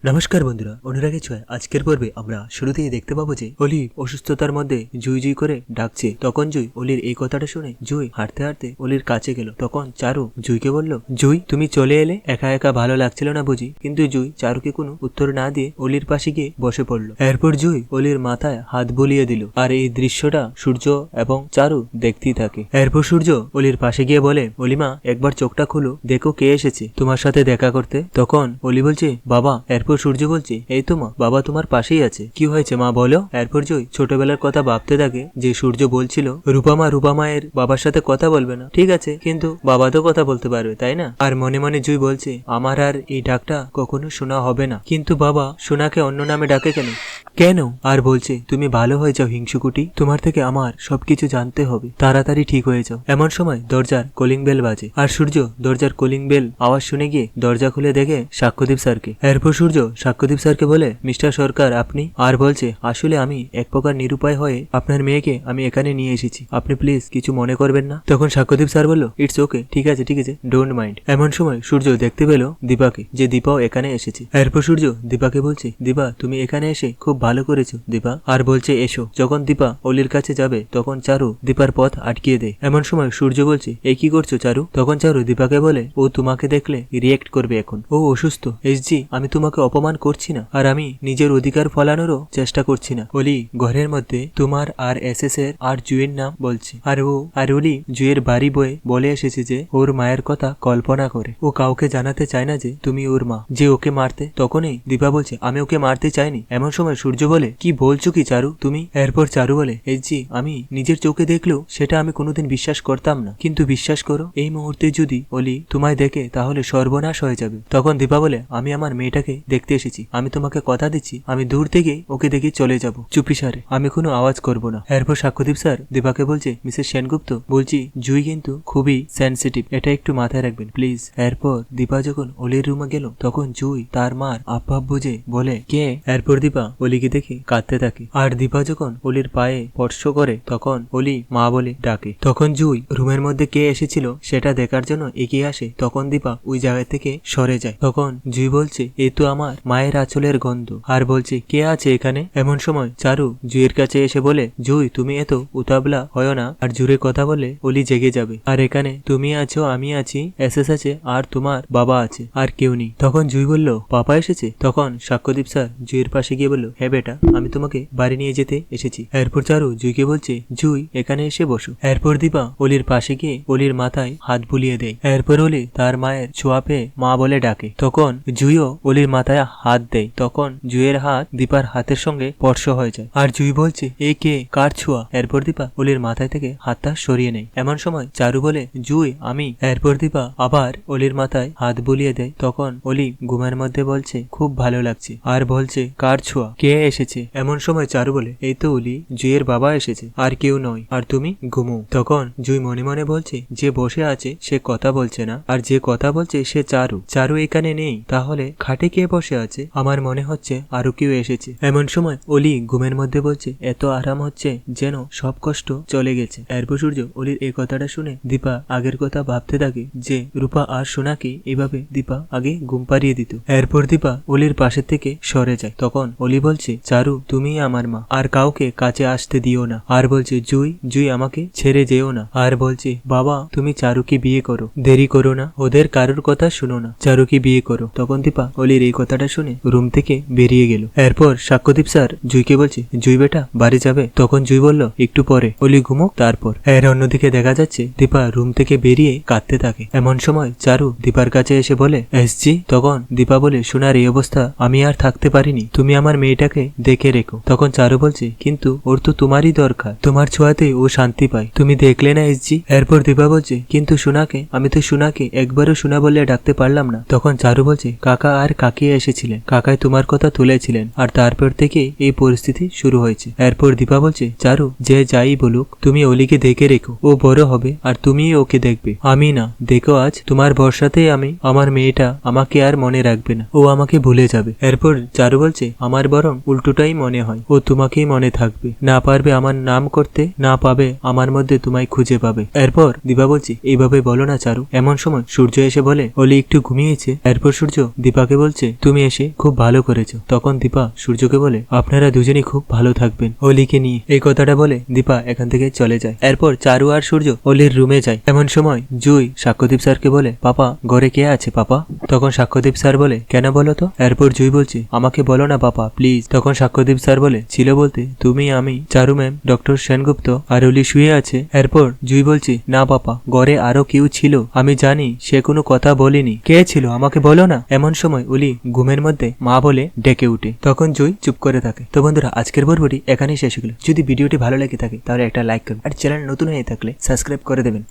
নমস্কার বন্ধুরা, অনুরাগের ছোঁয়া আজকের পর্বে আমরা শুরুতেই দেখতে পাবো যে অলি অসুস্থতার মধ্যে জুই জুই করে ডাকছে। তখন জুই অলির এই কথাটা শুনে জুই হাঁটতে হাঁটতে অলির কাছে গেল। তখন চারু জুইকে বলল, জুই তুমি চলে এলে, একা একা ভালো লাগছিল না বুঝি? কিন্তু জুই চারুকে কোনো উত্তর না দিয়ে অলির পাশে গিয়ে বসে পড়ল। এরপর জুই অলির মাথায় হাত বুলিয়ে দিল। আর এই দৃশ্যটা সূর্য এবং চারু দেখতেই থাকে। এরপর সূর্য অলির পাশে গিয়ে বলে, অলিমা একবার চোখটা খুলো, দেখো কে এসেছে তোমার সাথে দেখা করতে। তখন অলি বলছে, বাবা। এরপর সূর্য বলছে, এই তো মা, বাবা তোমার পাশেই আছে। কি হয়েছে মা বলো? এরপর জুই ছোটবেলার কথা ভাবতে থাকে যে সূর্য বলছিল রূপা এর বাবার সাথে কথা বলবে না, ঠিক আছে, কিন্তু বাবা তো কথা বলতে পারবে তাই না? আর মনে মনে জুই বলছে, আমার আর এই ডাকটা কখনো শোনা হবে না। কিন্তু বাবা সোনাকে অন্য নামে ডাকে কেন? আর বলছে, তুমি ভালো হয়ে যাও হিংসুকুটি, তোমার থেকে আমার সবকিছু জানতে হবে, তাড়াতাড়ি ঠিক হয়ে যাও। এমন সময় দরজার কলিং বেল বাজে আর সূর্য দরজার কলিং বেল আওয়াজ শুনে গিয়ে দরজা খুলে দেখে সাক্ষ্যদীপ স্যারকে। এরপর সূর্য সাক্ষ্যদীপ স্যারকে বলে, মিস্টার সরকার আপনি? আর বলছে, আসলে আমি এক প্রকার নিরুপায় হয়ে আপনার মেয়েকে আমি এখানে নিয়ে এসেছি, আপনি প্লিজ কিছু মনে করবেন না। তখন সাক্ষ্যদীপ স্যার বলল, ইটস ওকে, ঠিক আছে ডোন্ট মাইন্ড। এমন সময় সূর্য দেখতে পেল দীপাকে, যে দীপাও এখানে এসেছে। এরপর সূর্য দীপাকে বলছে, দীপা তুমি এখানে এসে খুব ভালো করেছো দীপা। আর বলছে, এসো। যখন দীপা অলির কাছে যাবে তখন চারু দীপার পথ আটকিয়ে দেয়। এমন সময় সূর্য বলছে, এই কি করছো চারু? তখন চারু দীপাকে বলে, ও তোমাকে দেখলে রিয়েক্ট করবে, এখন ও অসুস্থ। এসজি আমি তোমাকে অপমান করছি না, আর আমি নিজের অধিকার ফলানোরও চেষ্টা করছি না। অলি ঘরের মধ্যে তোমার আর এসএস এর আর জুয়ের নাম বলছে, আর অলি জুয়ের বাড়ি বয়ে বলে এসেছে যে ওর মায়ের কথা কল্পনা করে ও কাউকে জানাতে চায় না যে তুমি ওর মা, যে ওকে মারতে। তখনই দীপা বলছে, আমি ওকে মারতে চাইনি। এমন সময় সূর্য বলে, কি বলছো কি চারু তুমি? এরপর চারু বলে, এসজি আমি নিজের চোখে দেখলেও সেটা আমি কোনোদিন বিশ্বাস করতাম না, কিন্তু বিশ্বাস করো এই মুহূর্তে যদি অলি তোমায় দেখে তাহলে সর্বনাশ হয়ে যাবে। তখন দীপা বলে, আমি আমার মেয়েটাকে দেখতে এসেছি, আমি তোমাকে কথা দিচ্ছি আমি দূর থেকে ওকে দেখে চলে যাব চুপিসারে, আমি কোনো আওয়াজ করব না। এরপর সাক্ষ্যদীপ স্যার দীপাকে বলছে, মিসেস সেনগুপ্ত বলছি জুই কিন্তু খুবই সেন্সিটিভ, এটা একটু মাথায় রাখবেন প্লিজ। এরপর দীপা যখন অলির রুমে গেল তখন জুই তার মার আব্বা বুঝে বলে, কে? এরপর দীপা অলিকে দেখে কাঁদতে থাকে। আর দীপা যখন অলির পায়ে স্পর্শ করে তখন অলি মা বলে ডাকে। তখন জুই রুমের মধ্যে কে এসেছিল সেটা দেখার জন্য এগিয়ে আসে। তখন দীপা ওই জায়গা থেকে সরে যায়। তখন জুই বলছে, এই তো আমার মায়ের আঁচলের গন্ধ। আর বলছে, কে আছে এখানে? এমন সময় চারু জুইয়ের কাছে এসে বলে, জুই তুমি এত উতাবলা হয় না, আর জুড়ে কথা বলে অলি জেগে যাবে। আর এখানে তুমি আছো, আমি আছি, এসএস আছে, আর তোমার বাবা আছে, আর কেউ নেই। তখন জুই বলল, পাপা এসেছে? তখন সাক্ষ্যদীপ স্যার জুইয়ের পাশে গিয়ে বলল, হ্যাঁ বেটা, আমি তোমাকে বাড়ি নিয়ে যেতে এসেছি। এরপর চারু জুইকে বলছে, জুই এখানে এসে বসো। এরপর দীপা অলির পাশে গিয়ে অলির মাথায় হাত বুলিয়ে দেয়। এরপর অলি তার মায়ের ছোঁয়া পেয়ে মা বলে ডাকে। তখন জুইও অলির মাথায় হাত দেয়। তখন জুইয়ের হাত দীপার হাতের সঙ্গে স্পর্শ হয়ে যায়। আর জুই বলছে, এ কে, কার ছোঁয়া? এরপর দীপা অলির মাথায় থেকে হাতটা সরিয়ে নেয়। এমন সময় চারু বলে, জুই আমি। এরপর দীপা আবার অলির মাথায় হাত বুলিয়ে দেয়। তখন অলি ঘুমের মধ্যে বলছে, খুব ভালো লাগছে। আর বলছে, কার ছোঁয়া, কে এসেছে? এমন সময় চারু বলে, এই তো অলি, জুইয়ের বাবা এসেছে, আর কেউ নয়, আর তুমি ঘুমো। তখন জুই মনে মনে বলছে, যে বসে আছে সে কথা বলছে না, আর যে কথা বলছে সে চারু এখানে নেই, তাহলে খাটে কে বসে আছে? আমার মনে হচ্ছে আরো কেউ এসেছে। এমন সময় অলি ঘুমের মধ্যে বলছে, এত আরাম হচ্ছে যেন সব কষ্ট চলে গেছে। এরপর সূর্য অলির এই কথাটা শুনে দীপা আগের কথা ভাবতে থাকে যে রূপা আর সোনাকে এইভাবে দীপা আগে ঘুম পাড়িয়ে দিত। এরপর দীপা অলির পাশে থেকে সরে যায়। তখন অলি বলছে, চারু তুমি আমার মা, আর কাউকে কাছে আসতে দিও না। আর বলছে, জুই আমাকে ছেড়ে যেও না। আর বলছে, বাবা তুমি চারুকে বিয়ে করো, দেরি করো না, ওদের কারোর কথা শুনো না, চারুকে বিয়ে করো। তখন দীপা অলির এই কথাটা শুনে রুম থেকে বেরিয়ে গেল। এরপর সাক্ষ্যদীপ স্যার জুইকে বলছে, জুই বেটা বাড়ি যাবে? তখন জুই বলল, একটু পরে, অলি ঘুমোক তারপর। এর অন্যদিকে দেখা যাচ্ছে দীপা রুম থেকে বেরিয়ে কাঁদতে থাকে। এমন সময় চারু দীপার কাছে এসে বলে, এসজি। তখন দীপা বলে, সোনার এই অবস্থা আমি আর থাকতে পারিনি, তুমি আমার মেয়েটাকে দেখে রেখো। তখন চারু বলছে, কিন্তু ওর তো তোমারই দরকার, তোমার ছোঁয়াতেই ও শান্তি পায়, তুমি দেখলে না এসজি? এরপর দীপা বলছে, কিন্তু সোনাকে, আমি তো সোনাকে একবারও সোনা বলে ডাকতে পারলাম না। তখন চারু বলছে, কাকা আর কাকিয়া এসেছিলেন, কাকাই তোমার কথা তুলেছিলেন, আর তারপর থেকে এই পরিস্থিতি শুরু হয়েছে। এরপর দীপা বলছে, চারু যে যাই বলুক তুমি অলিকে দেখে রেখো, ও বড় হবে আর তুমি ওকে দেখবে, আমি না। দেখো আজ তোমার ভরসাতেই আমি, আমার মেয়েটা আমাকে আর মনে রাখবে না, ও আমাকে ভুলে যাবে। এরপর চারু বলছে, আমার বরং উল্টোটাই মনে হয়, ও তোমাকেই মনে থাকবে, না পারবে আমার নাম করতে, না পাবে আমার মধ্যে তোমায় খুঁজে পাবে। এরপর দীপা বলছে এইভাবে বলো না চারু। এমন সময় সূর্য এসে বলে অলি একটু ঘুমিয়েছে। এরপর সূর্য দীপাকে বলছে তুমি এসে খুব ভালো করেছো। তখন দীপা সূর্যকে বলে আপনারা দুজনই খুব ভালো থাকবেন অলিকে নিয়ে। এই কথাটা বলে দীপা এখান থেকে চলে যায়। এরপর চারু আর সূর্য অলির রুমে যায়। এমন সময় জুই সাক্ষ্যদীপ স্যারকে বলে পাপা ঘরে কে আছে পাপা? তখন সাক্ষ্যদীপ স্যার বলে কেন বলো তো? এরপর জুই বলছে আমাকে বলো না পাপা প্লিজ। তখন সাক্ষ্যদীপ স্যার বলে ছিল বলতে তুমি, আমি, চারু ম্যাম, ডক্টর সেনগুপ্ত আর অলি শুয়ে আছে। এরপর জুই বলছে না পাপা ঘরে আরো কেউ ছিল, আমি জানি সে কোনো কথা বলেনি, কে ছিল আমাকে বলো না। এমন সময় অলি ঘুমের মধ্যে মা বলে ডেকে উঠে। তখন জুই চুপ করে থাকে। তো বন্ধুরা আজকের পর্বটি এখানেই শেষ হলো। যদি ভিডিওটি ভালো লেগে থাকে তাহলে একটা লাইক করুন আর চ্যানেল নতুন হয়ে থাকলে সাবস্ক্রাইব করে দেবেন।